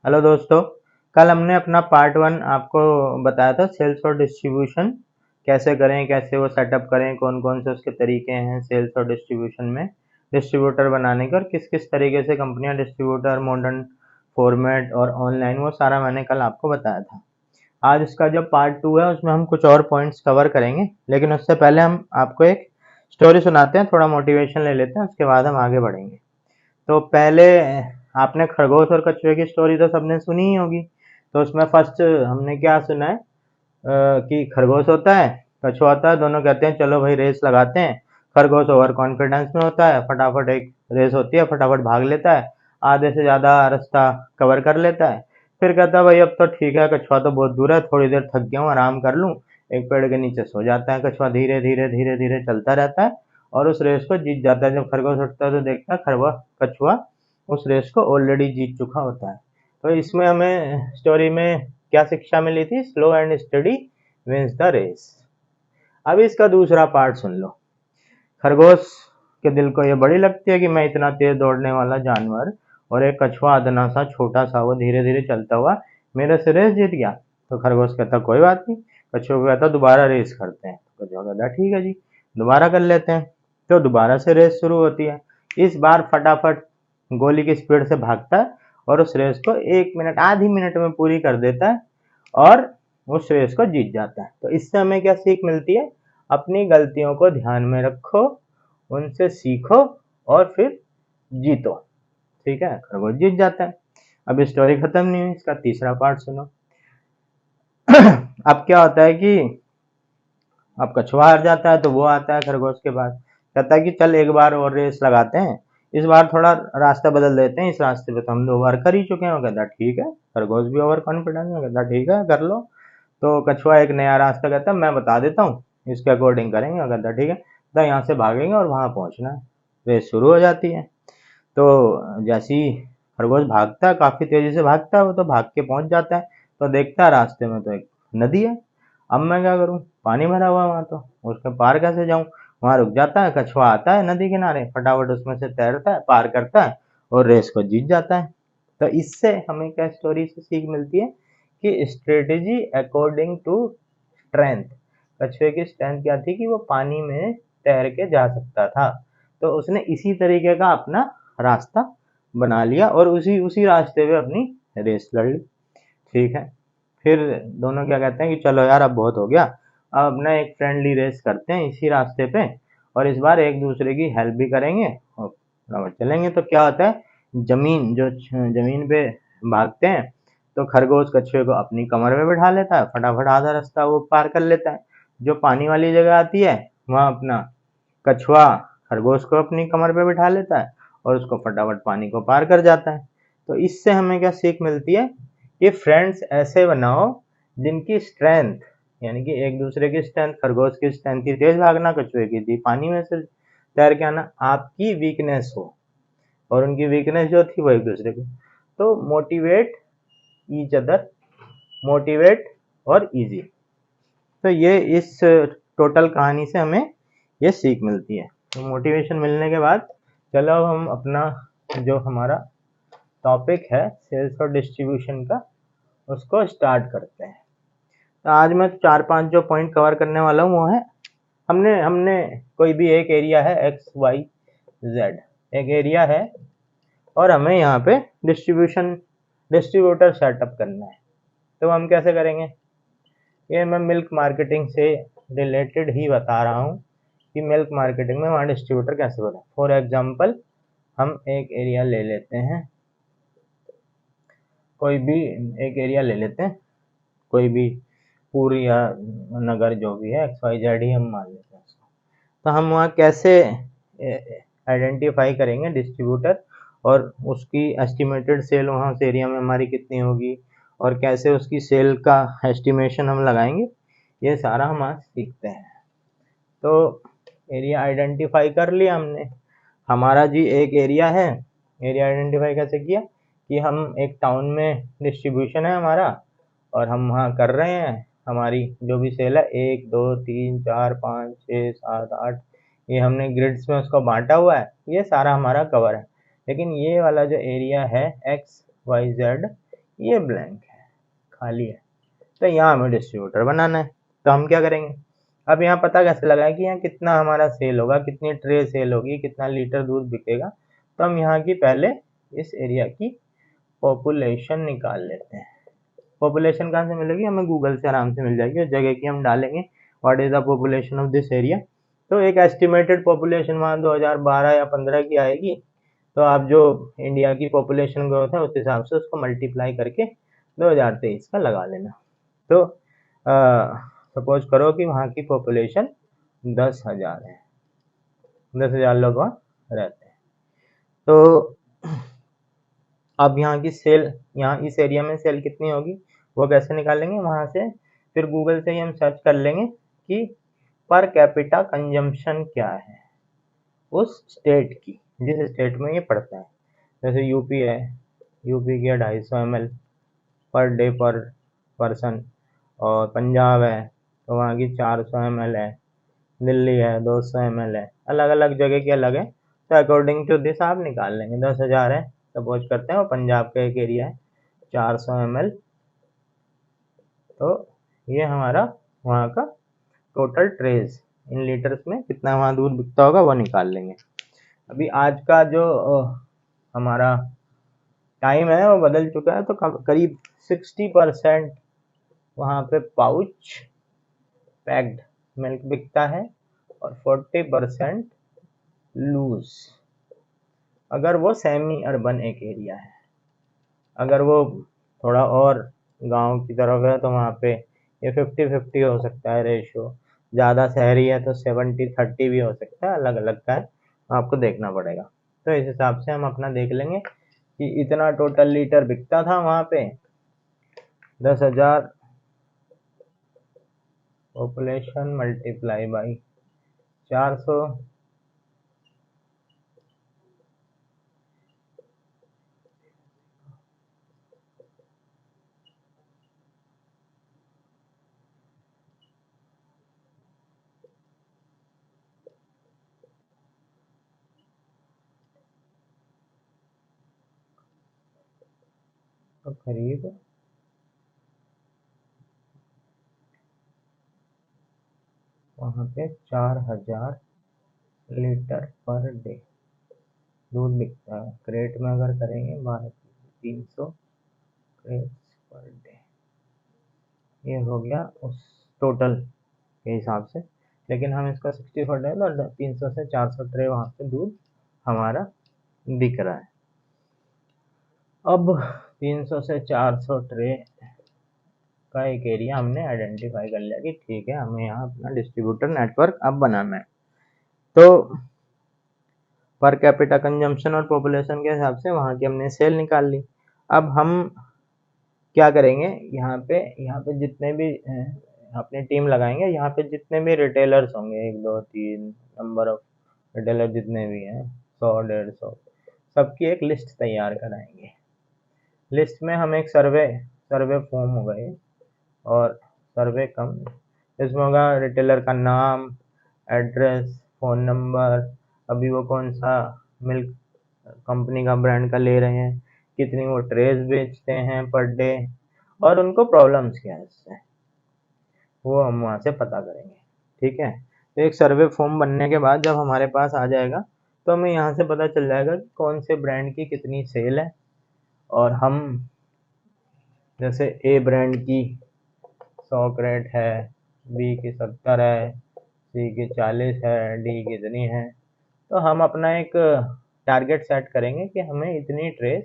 Hello दोस्तों। कल हमने अपना पार्ट 1 आपको बताया था सेल्स और डिस्ट्रीब्यूशन कैसे करें, कैसे वो सेटअप करें, कौन कौन से उसके तरीके हैं सेल्स और डिस्ट्रीब्यूशन में, डिस्ट्रीब्यूटर बनाने के, और किस किस तरीके से कंपनियां डिस्ट्रीब्यूटर, मॉडर्न फॉर्मेट और ऑनलाइन, वो सारा मैंने कल आपको बताया था। आज इसका जो पार्ट 2 है उसमें हम कुछ और पॉइंट्स कवर करेंगे, लेकिन उससे पहले हम आपको एक स्टोरी सुनाते हैं, थोड़ा मोटिवेशन ले लेते हैं, उसके बाद हम आगे बढ़ेंगे। तो पहले आपने खरगोश और कछुए की स्टोरी तो सबने सुनी ही होगी। तो उसमें फर्स्ट हमने क्या सुना है कि खरगोश होता है, कछुआ होता है, दोनों कहते हैं चलो भाई रेस लगाते हैं। खरगोश ओवर कॉन्फिडेंस में होता है, फटाफट एक रेस होती है, फटाफट भाग लेता है, आधे से ज़्यादा रास्ता कवर कर लेता है। फिर कहता है भाई अब तो ठीक है, कछुआ तो बहुत दूर है, थोड़ी देर थक गया हूँ, आराम कर लूँ। एक पेड़ के नीचे सो जाता है कछुआ, धीरे धीरे धीरे धीरे चलता रहता है और उस रेस को जीत जाता है। जब खरगोश उठता है तो देखता है खरगोश कछुआ उस रेस को ऑलरेडी जीत चुका होता है। तो इसमें हमें स्टोरी में क्या शिक्षा मिली थी? Slow and steady wins the race. अब इसका दूसरा पार्ट सुन लो। खरगोश के दिल को ये बड़ी लगती है कि मैं इतना तेज दौड़ने वाला जानवर और एक कछुआ अदना सा छोटा सा, वो धीरे धीरे चलता हुआ मेरे से रेस जीत गया। तो खरगोश कहता कोई बात नहीं। कछुआ को कहता दोबारा रेस करते हैं। तो कछुआ कहता ठीक है जी, दोबारा कर लेते हैं। तो दोबारा से रेस शुरू होती है। इस बार फटाफट गोली की स्पीड से भागता है और उस रेस को 1 मिनट, आधी मिनट में पूरी कर देता है और उस रेस को जीत जाता है। तो इससे हमें क्या सीख मिलती है? अपनी गलतियों को ध्यान में रखो, उनसे सीखो और फिर जीतो। ठीक है, खरगोश जीत जाता है। अब स्टोरी खत्म नहीं हुई, इसका तीसरा पार्ट सुनो। अब क्या होता है कि अब कछुआ हार जाता है तो वो आता है खरगोश के पास, कहता है कि चल एक बार और रेस लगाते हैं, इस बार थोड़ा रास्ता बदल देते हैं, इस रास्ते पे तो हम 2 बार कर ही चुके हैं। वो कहता ठीक है, खरगोश भी ओवर कॉन्फिडेंस में कहता ठीक है कर लो। तो कछुआ एक नया रास्ता कहता है मैं बता देता हूँ, इसके अकॉर्डिंग करेंगे। वो कहता ठीक है, तो यहाँ से भागेंगे और वहां पहुंचना है। रेस शुरू हो जाती है। तो जैसे ही खरगोश भागता है, काफी तेजी से भागता है, वो तो भाग के पहुंच जाता है। तो देखता है रास्ते में तो एक नदी है। अब मैं क्या करूं, पानी भरा हुआ है वहां, तो उसके पार कैसे जाऊं? वहां रुक जाता है, कछुआ आता है नदी किनारे, फटाफट उसमें से तैरता है, पार करता है और रेस को जीत जाता है। तो इससे हमें क्या स्टोरी से सीख मिलती है कि स्ट्रेटेजी अकॉर्डिंग टू स्ट्रेंथ। कछुए की स्ट्रेंथ क्या थी कि वो पानी में तैर के जा सकता था, तो उसने इसी तरीके का अपना रास्ता बना लिया और उसी उसी रास्ते पे अपनी रेस लड़ ली। ठीक है, फिर दोनों क्या कहते हैं कि चलो यार अब बहुत हो गया, अब अपना एक फ्रेंडली रेस करते हैं इसी रास्ते पे, और इस बार एक दूसरे की हेल्प भी करेंगे और फटाफट चलेंगे। तो क्या होता है, जमीन पे भागते हैं तो खरगोश कछुए को अपनी कमर में बिठा लेता है, फटाफट आधा रास्ता वो पार कर लेता है। जो पानी वाली जगह आती है वहां अपना कछुआ खरगोश को अपनी कमर पे बिठा लेता है और उसको फटाफट पानी को पार कर जाता है। तो इससे हमें क्या सीख मिलती है कि फ्रेंड्स ऐसे बनाओ जिनकी स्ट्रेंथ, यानी कि एक दूसरे की स्ट्रेंथ, खरगोश की स्ट्रेंथ थी तेज भागना, कछुए की थी पानी में से तैर के आना, आपकी वीकनेस हो और उनकी वीकनेस जो थी वो एक दूसरे की। तो मोटिवेट ईच अदर, मोटिवेट और इजी। तो ये इस टोटल कहानी से हमें ये सीख मिलती है। तो मोटिवेशन मिलने के बाद चलो अब हम अपना जो हमारा टॉपिक है सेल्स और डिस्ट्रीब्यूशन का, उसको स्टार्ट करते हैं। तो आज मैं 4-5 जो पॉइंट कवर करने वाला हूँ वो है, हमने हमने कोई भी एक एरिया है XYZ, एक एरिया है और हमें यहाँ पे डिस्ट्रीब्यूटर सेटअप करना है। तो हम कैसे करेंगे? ये मैं मिल्क मार्केटिंग से रिलेटेड ही बता रहा हूँ कि मिल्क मार्केटिंग में वहाँ डिस्ट्रीब्यूटर कैसे बने। फॉर एग्जाम्पल हम एक एरिया ले लेते हैं, कोई भी एक एरिया ले लेते हैं, कोई भी पूरी या नगर जो भी है XYZ ही हम मान लेते हैं उसको। तो हम वहाँ कैसे आइडेंटिफाई करेंगे डिस्ट्रीब्यूटर और उसकी एस्टिमेटेड सेल वहाँ उस एरिया में हमारी कितनी होगी और कैसे उसकी सेल का एस्टिमेशन हम लगाएंगे, ये सारा हम आज सीखते हैं। तो एरिया आइडेंटिफाई कर लिया हमने, हमारा जी एक एरिया है। एरिया आइडेंटिफाई कैसे किया कि हम एक टाउन में डिस्ट्रीब्यूशन है हमारा और हम वहाँ कर रहे हैं, हमारी जो भी सेल है 1 2 3 4 5 6 7 8, ये हमने ग्रिड्स में उसको बांटा हुआ है, ये सारा हमारा कवर है। लेकिन ये वाला जो एरिया है XYZ, ये ब्लैंक है, खाली है। तो यहाँ हमें डिस्ट्रीब्यूटर बनाना है। तो हम क्या करेंगे, अब यहाँ पता कैसे लगाएं कि यहाँ कितना हमारा सेल होगा, कितनी ट्रे सेल होगी, कितना लीटर दूध बिकेगा। तो हम यहाँ की पहले इस एरिया की पॉपुलेशन निकाल लेते हैं। पॉपुलेशन कहाँ से मिलेगी, हमें गूगल से आराम से मिल जाएगी। उस जगह की हम डालेंगे what is the population of this area. तो एक एस्टिमेटेड पॉपुलेशन वहाँ 2012 या 15 की आएगी। तो आप जो इंडिया की पॉपुलेशन ग्रोथ है उस हिसाब से उसको मल्टीप्लाई करके 2023 का लगा लेना। तो सपोज करो कि वहाँ की पॉपुलेशन 10,000 है, 10,000 लोग वहाँ रहते हैं। तो अब यहाँ की सेल, यहाँ इस एरिया में सेल कितनी होगी वो कैसे निकालेंगे, वहाँ से फिर गूगल से ही हम सर्च कर लेंगे कि पर कैपिटा कंजम्पशन क्या है उस स्टेट की, जिस स्टेट में ये पड़ता है। जैसे यूपी है, यूपी की 250 ml पर डे पर पर्सन, और पंजाब है तो वहाँ की 400 ml है, दिल्ली है 200 ml है, अलग अलग जगह की अलग है। तो अकॉर्डिंग टू दिस आप निकाल लेंगे। 10,000 है सपोज करते हैं, और पंजाब का एक एरिया है 400 ml। तो ये हमारा वहाँ का टोटल ट्रेज इन लीटर्स में कितना वहाँ दूध बिकता होगा वो निकाल लेंगे। अभी आज का जो हमारा टाइम है वो बदल चुका है। तो करीब 60% वहाँ पे पाउच पैक्ड मिल्क बिकता है और 40% लूज, अगर वो सेमी अर्बन एक एरिया है। अगर वो थोड़ा और गांव की तरफ है तो वहाँ पे ये 50-50 हो सकता है रेशियो। ज़्यादा शहरी है तो 70-30 भी हो सकता है, अलग अलग का है, आपको देखना पड़ेगा। तो इस हिसाब से हम अपना देख लेंगे कि इतना टोटल लीटर बिकता था वहाँ पे। 10,000 पॉपुलेशन मल्टीप्लाई बाई 400, तो करीब वहाँ पे 4,000 लीटर पर डे दूध बिकता है। क्रेट में अगर करेंगे 300 क्रेट पर डे, ये हो गया उस टोटल के हिसाब से। लेकिन हम इसका 60 पर डे तो 300 से 400 ट्रे वहाँ पे दूध हमारा बिक रहा है। अब 300 से 400 ट्रे का एक एरिया हमने आइडेंटिफाई कर लिया कि ठीक है हमें यहाँ अपना डिस्ट्रीब्यूटर नेटवर्क अब बनाना है। तो पर कैपिटा कंजम्पशन और पॉपुलेशन के हिसाब से वहाँ की हमने सेल निकाल ली। अब हम क्या करेंगे, यहाँ पे जितने भी अपनी टीम लगाएंगे, यहाँ पे जितने भी रिटेलर्स होंगे 1 2 3 नंबर ऑफ रिटेलर जितने भी हैं 100-150 सबकी एक लिस्ट तैयार कराएंगे। लिस्ट में हम एक सर्वे फॉर्म होगा ये, और सर्वे कम इसमें होगा रिटेलर का नाम, एड्रेस, फ़ोन नंबर, अभी वो कौन सा मिल्क कंपनी का ब्रांड का ले रहे हैं, कितनी वो ट्रेज बेचते हैं पर डे, और उनको प्रॉब्लम्स क्या है इससे, वो हम वहाँ से पता करेंगे। ठीक है, तो एक सर्वे फॉर्म बनने के बाद जब हमारे पास आ जाएगा तो हमें यहाँ से पता चल जाएगा कि कौन से ब्रांड की कितनी सेल है। और हम जैसे ए ब्रांड की 100 क्रेट है, बी की 70 है, सी की 40 है, डी कितनी है। तो हम अपना एक टारगेट सेट करेंगे कि हमें इतनी ट्रेस,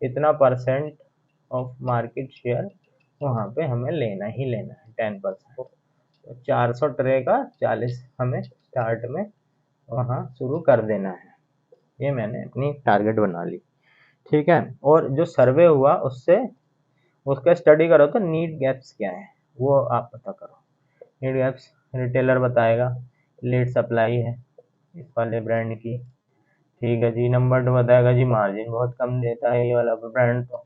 इतना परसेंट ऑफ मार्केट शेयर वहाँ पे हमें लेना ही लेना है, 10%। तो 400 ट्रे का 40 हमें स्टार्ट में वहाँ शुरू कर देना है। ये मैंने अपनी टारगेट बना ली। ठीक है, और जो सर्वे हुआ उसका स्टडी करो तो नीड गैप्स क्या है वो आप पता करो। नीड गैप्स रिटेलर बताएगा, लेट सप्लाई है इस वाले ब्रांड की, ठीक है जी। नंबर 2 बताएगा जी मार्जिन बहुत कम देता है ये वाला ब्रांड। तो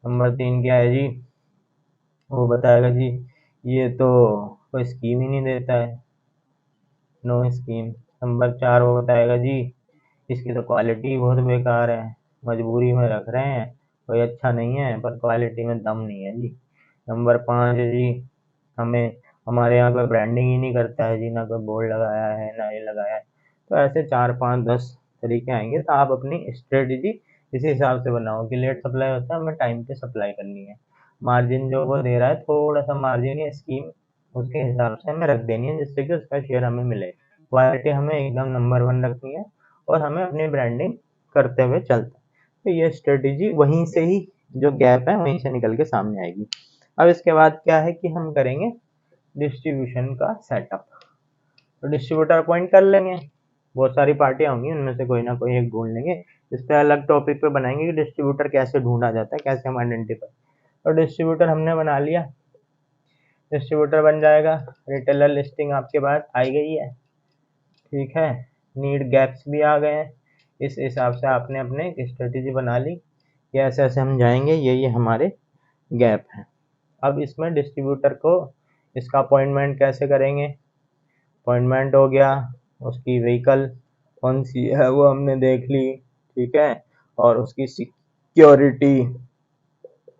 नंबर 3 क्या है जी, वो बताएगा जी ये तो कोई स्कीम ही नहीं देता है, नो स्कीम। नंबर 4 वो बताएगा जी इसकी तो क्वालिटी बहुत बेकार है, मजबूरी में रख रहे हैं कोई अच्छा नहीं है, पर क्वालिटी में दम नहीं है जी। नंबर 5 है जी, हमें हमारे यहाँ कोई ब्रांडिंग ही नहीं करता है जी, ना कोई बोर्ड लगाया है ना ये लगाया है। तो ऐसे 4 5 10 तरीके आएंगे। तो आप अपनी स्ट्रेटेजी इसी हिसाब से बनाओ कि लेट सप्लाई होता है, हमें टाइम पे सप्लाई करनी है। मार्जिन जो वो दे रहा है, थोड़ा सा मार्जिन या स्कीम उसके हिसाब से हमें रख देनी है, जिससे कि उसका शेयर हमें मिले। क्वालिटी हमें एकदम नंबर 1 रखनी है और हमें अपनी ब्रांडिंग करते हुए चलता है। तो ये स्ट्रेटेजी वहीं से ही, जो गैप है वहीं से निकल के सामने आएगी। अब इसके बाद क्या है कि हम करेंगे डिस्ट्रीब्यूशन का सेटअप। तो डिस्ट्रीब्यूटर अपॉइंट कर लेंगे, बहुत सारी पार्टियां होंगी, उनमें से कोई ना कोई एक ढूंढ लेंगे। इस पर अलग टॉपिक पे बनाएंगे कि डिस्ट्रीब्यूटर कैसे ढूंढा जाता है, कैसे हम आइडेंटिफाई। और डिस्ट्रीब्यूटर हमने बना लिया, डिस्ट्रीब्यूटर बन जाएगा। रिटेलर लिस्टिंग आपके पास आई गई है, ठीक है। नीड गैप्स भी आ गए हैं। इस हिसाब से आपने अपने एक स्ट्रेटेजी बना ली कि ऐसे ऐसे हम जाएंगे, ये हमारे गैप है। अब इसमें डिस्ट्रीब्यूटर को इसका अपॉइंटमेंट कैसे करेंगे। अपॉइंटमेंट हो गया, उसकी व्हीकल कौन सी है वो हमने देख ली, ठीक है। और उसकी सिक्योरिटी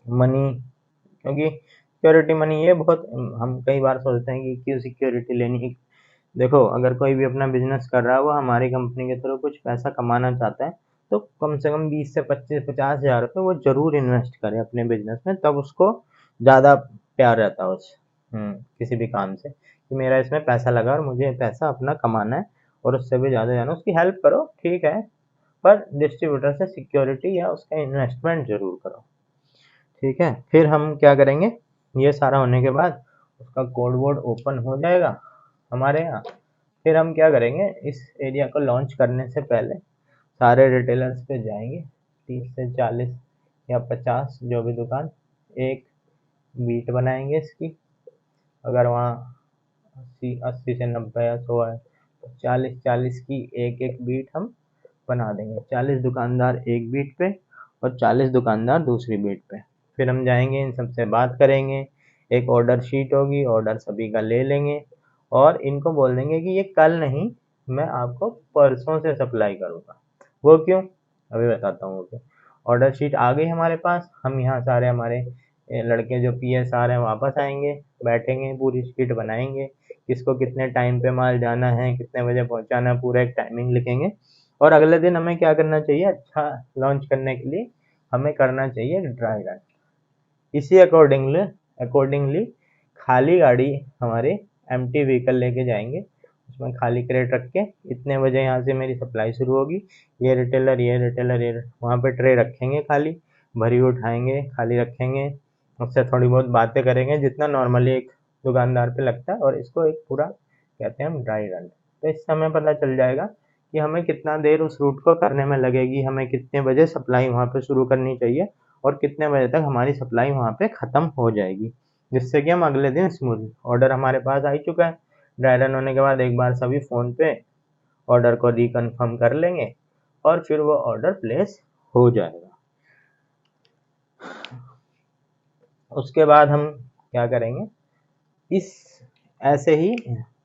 मनी, क्योंकि सिक्योरिटी मनी ये बहुत हम कई बार सोचते हैं कि क्यों सिक्योरिटी लेनी। देखो, अगर कोई भी अपना बिजनेस कर रहा है, वो हमारी कंपनी के थ्रू कुछ पैसा कमाना चाहता है, तो कम से कम 20 से 25-50 हज़ार रुपये वो जरूर इन्वेस्ट करे अपने बिजनेस में, तब उसको ज़्यादा प्यार रहता है उस किसी भी काम से, कि मेरा इसमें पैसा लगा और मुझे पैसा अपना कमाना है, और उससे भी ज़्यादा जाना। उसकी हेल्प करो, ठीक है, पर डिस्ट्रीब्यूटर से सिक्योरिटी या उसका इन्वेस्टमेंट जरूर करो, ठीक है। फिर हम क्या करेंगे, ये सारा होने के बाद उसका कोड वर्ड ओपन हो जाएगा हमारे यहाँ। फिर हम क्या करेंगे, इस एरिया को लॉन्च करने से पहले सारे रिटेलर्स पे जाएंगे, 30 से 40 या 50 जो भी दुकान, एक बीट बनाएंगे इसकी। अगर वहाँ 80 से 90 या 100 है, तो 40 की एक एक बीट हम बना देंगे। 40 दुकानदार एक बीट पे और 40 दुकानदार दूसरी बीट पे। फिर हम जाएंगे, इन सबसे बात करेंगे, एक ऑर्डर शीट होगी, ऑर्डर सभी का ले लेंगे और इनको बोल देंगे कि ये कल नहीं, मैं आपको परसों से सप्लाई करूँगा। वो क्यों, अभी बताता हूँ वो क्यों। ऑर्डर शीट आ गई हमारे पास, हम यहाँ सारे हमारे लड़के जो PSR हैं वापस आएंगे, बैठेंगे, पूरी शीट बनाएंगे, किसको कितने टाइम पे माल जाना है, कितने बजे पहुँचाना है, पूरा एक टाइमिंग लिखेंगे। और अगले दिन हमें क्या करना चाहिए, अच्छा लॉन्च करने के लिए हमें करना चाहिए ड्राई रन। इसी अकॉर्डिंगली खाली गाड़ी हमारे एम्प्टी व्हीकल लेके जाएंगे, उसमें खाली क्रेट रख के, इतने बजे यहाँ से मेरी सप्लाई शुरू होगी, ये रिटेलर वहाँ पे ट्रे रखेंगे, खाली भरी उठाएंगे, खाली रखेंगे, उससे थोड़ी बहुत बातें करेंगे जितना नॉर्मली एक दुकानदार पे लगता है, और इसको एक पूरा कहते हैं हम ड्राई रन। तो इससे हमें पता चल जाएगा कि हमें कितना देर उस रूट को करने में लगेगी, हमें कितने बजे सप्लाई वहाँ पे शुरू करनी चाहिए और कितने बजे तक हमारी सप्लाई वहाँ पे ख़त्म हो जाएगी, जिससे कि हम अगले दिन स्मूथ। ऑर्डर हमारे पास आ ही चुका है, ड्राई रन होने के बाद एक बार सभी फ़ोन पे ऑर्डर को रिकन्फर्म कर लेंगे और फिर वो ऑर्डर प्लेस हो जाएगा। उसके बाद हम क्या करेंगे, इस ऐसे ही।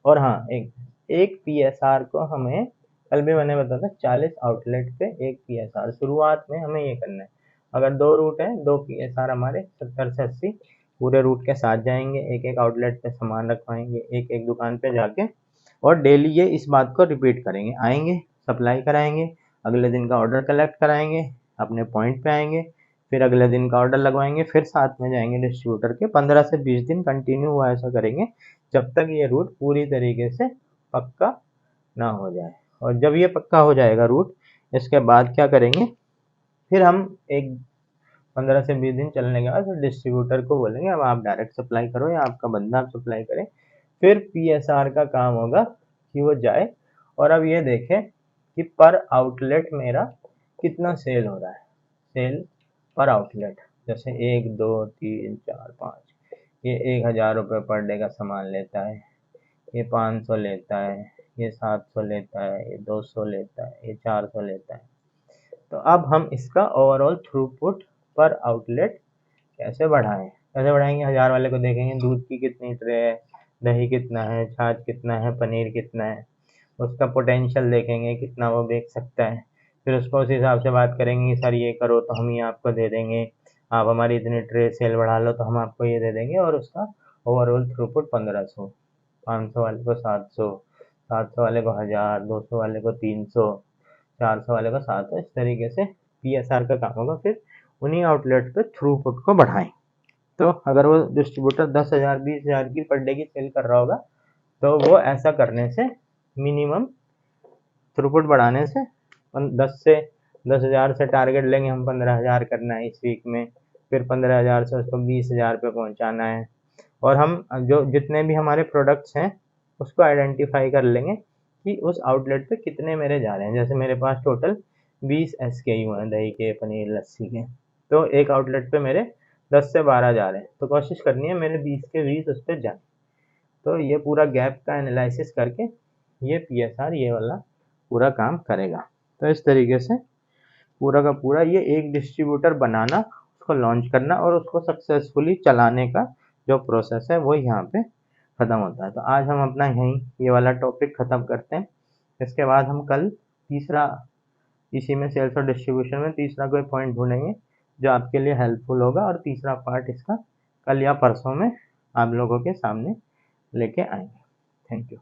और हाँ, एक PSR को हमें, कल भी मैंने बताया था, 40 आउटलेट पे एक PSR शुरुआत में हमें ये करना है। अगर 2 रूट है, 2 PSR हमारे 70 से 80 पूरे रूट के साथ जाएंगे, एक एक आउटलेट पे सामान रखवाएंगे, एक एक दुकान पे जाके, और डेली ये इस बात को रिपीट करेंगे। आएंगे, सप्लाई कराएंगे, अगले दिन का ऑर्डर कलेक्ट कराएंगे, अपने पॉइंट पे आएंगे, फिर अगले दिन का ऑर्डर लगवाएंगे, फिर साथ में जाएंगे डिस्ट्रीब्यूटर के। 15 से 20 दिन कंटिन्यू हुआ ऐसा करेंगे, जब तक ये रूट पूरी तरीके से पक्का ना हो जाए। और जब ये पक्का हो जाएगा रूट, इसके बाद क्या करेंगे, फिर हम एक 15 से 20 दिन चलने के बाद डिस्ट्रीब्यूटर को बोलेंगे अब आप डायरेक्ट सप्लाई करो या आपका बंदा आप सप्लाई करे। फिर PSR का काम होगा कि वो जाए और अब ये देखे कि पर आउटलेट मेरा कितना सेल हो रहा है, सेल पर आउटलेट। जैसे 1 2 3 4 5, ये 1000 रुपये पर डे का सामान लेता है, ये 500 लेता है, ये 700 लेता है, ये 200 लेता है, ये 400 लेता है। तो अब हम इसका ओवरऑल थ्रूपुट पर आउटलेट कैसे बढ़ाएंगे। 1000 वाले को देखेंगे दूध की कितनी ट्रे है, दही कितना है, छाछ कितना है, पनीर कितना है, उसका पोटेंशियल देखेंगे कितना वो बेच सकता है। फिर उसको उस हिसाब से बात करेंगे कि सर ये करो तो हम ये आपको दे देंगे, आप हमारी इतनी ट्रे सेल बढ़ा लो तो हम आपको ये दे देंगे, और उसका ओवरऑल थ्रूपुट 1500, 500 वाले को 700, 700 वाले को 1000, 200 वाले को 300, 400 वाले को 700। इस तरीके से PSR का काम होगा। फिर उन्हीं आउटलेट पे थ्रूपुट को बढ़ाएं। तो अगर वो डिस्ट्रीब्यूटर 10,000 20,000 की पर डे की सेल कर रहा होगा, तो वो ऐसा करने से मिनिमम थ्रूपुट बढ़ाने से 10,000 से टारगेट लेंगे हम, 15,000 करना है इस वीक में, फिर 15,000 से उसको 20,000 पे पहुंचाना है। और हम जो जितने भी हमारे प्रोडक्ट्स हैं उसको आइडेंटिफाई कर लेंगे कि उस आउटलेट पे कितने मेरे जा रहे हैं। जैसे मेरे पास टोटल 20 SKU हैं दही के, पनीर, लस्सी के, तो एक आउटलेट पे मेरे 10 से 12 जा रहे हैं, तो कोशिश करनी है मेरे 20 के 20 उस पर जाए। तो ये पूरा गैप का एनालिसिस करके ये PSR ये वाला पूरा काम करेगा। तो इस तरीके से पूरा का पूरा ये एक डिस्ट्रीब्यूटर बनाना, उसको लॉन्च करना और उसको सक्सेसफुली चलाने का जो प्रोसेस है वो यहाँ पे ख़त्म होता है। तो आज हम अपना यहीं ये वाला टॉपिक ख़त्म करते हैं। इसके बाद हम कल तीसरा इसी में सेल्स और डिस्ट्रीब्यूशन में तीसरा कोई पॉइंट ढूंढेंगे जो आपके लिए हेल्पफुल होगा, और तीसरा पार्ट इसका कल या परसों में आप लोगों के सामने लेके आएंगे। Thank you.